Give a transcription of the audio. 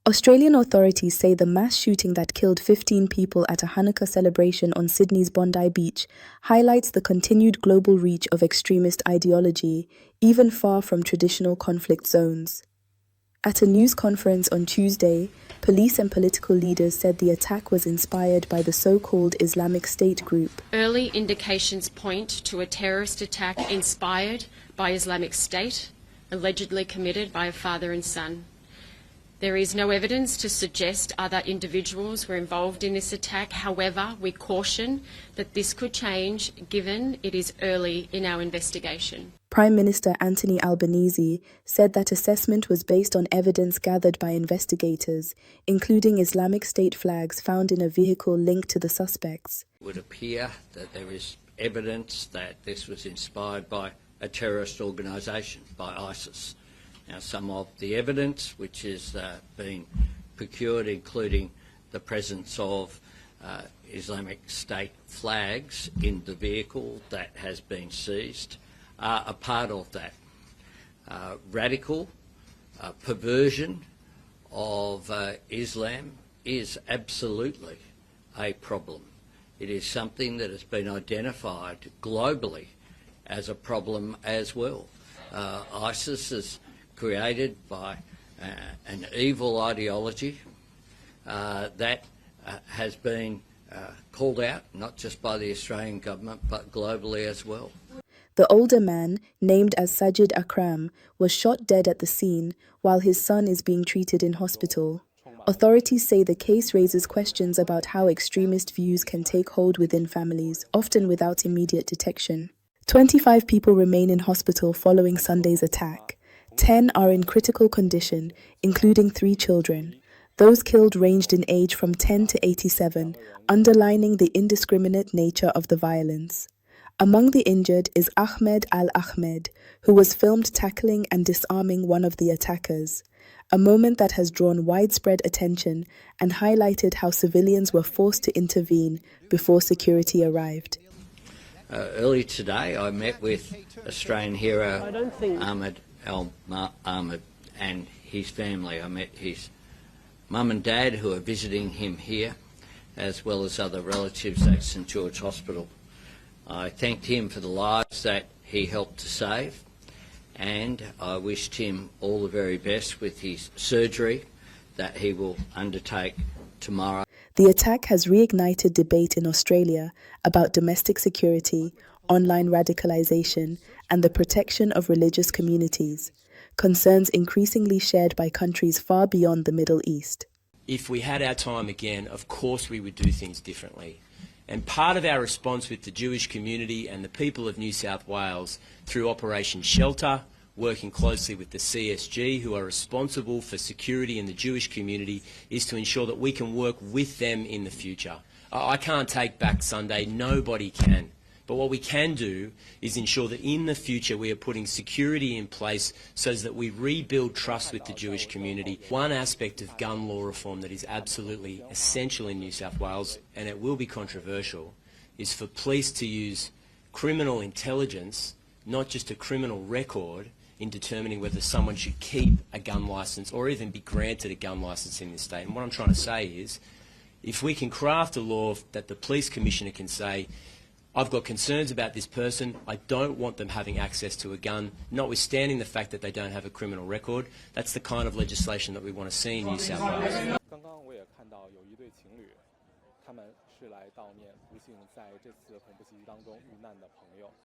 Australian authorities say the mass shooting that killed 15 people at a Hanukkah celebration on Sydney's Bondi Beach highlights the continued global reach of extremist ideology, even far from traditional conflict zones. At a news conference on Tuesday, police and political leaders said the attack was inspired by the so-called Islamic State group. Early indications point to a terrorist attack inspired by Islamic State, allegedly committed by a father and son. There is no evidence to suggest other individuals were involved in this attack. However, we caution that this could change given it is early in our investigation. Prime Minister Anthony Albanese said that assessment was based on evidence gathered by investigators, including Islamic State flags found in a vehicle linked to the suspects. It would appear that there is evidence that this was inspired by a terrorist organisation, by ISIS. Now, some of the evidence which is being procured, including the presence of Islamic State flags in the vehicle that has been seized, are a part of that. Radical perversion of Islam is absolutely a problem. It is something that has been identified globally as a problem as well. ISIS is created by an evil ideology that has been called out not just by the Australian government but globally as well. The older man, named as Sajid Akram, was shot dead at the scene while his son is being treated in hospital. Authorities say the case raises questions about how extremist views can take hold within families, often without immediate detection. 25 people remain in hospital following Sunday's attack. 10 are in critical condition, including 3 children. Those killed ranged in age from 10 to 87, underlining the indiscriminate nature of the violence. Among the injured is Ahmed Al-Ahmed, who was filmed tackling and disarming one of the attackers, a moment that has drawn widespread attention and highlighted how civilians were forced to intervene before security arrived. Earlier today, I met with Australian hero Ahmed Al-Ahmed and his family. I met his mum and dad who are visiting him here, as well as other relatives at St George Hospital. I thanked him for the lives that he helped to save, and I wished him all the very best with his surgery that he will undertake tomorrow. The attack has reignited debate in Australia about domestic security, online radicalisation, and the protection of religious communities, concerns increasingly shared by countries far beyond the Middle East. If we had our time again, of course we would do things differently. And part of our response with the Jewish community and the people of New South Wales through Operation Shelter, working closely with the CSG, who are responsible for security in the Jewish community, is to ensure that we can work with them in the future. I can't take back Sunday, nobody can. But what we can do is ensure that in the future we are putting security in place so that we rebuild trust with the Jewish community. One aspect of gun law reform that is absolutely essential in New South Wales, and it will be controversial, is for police to use criminal intelligence, not just a criminal record, in determining whether someone should keep a gun licence or even be granted a gun licence in this state. And what I'm trying to say is, if we can craft a law that the police commissioner can say, I've got concerns about this person, I don't want them having access to a gun, notwithstanding the fact that they don't have a criminal record, that's the kind of legislation that we want to see in New South Wales. 刚刚我也看到有一对情侣，他们是来悼念不幸在这次恐怖袭击当中遇难的朋友。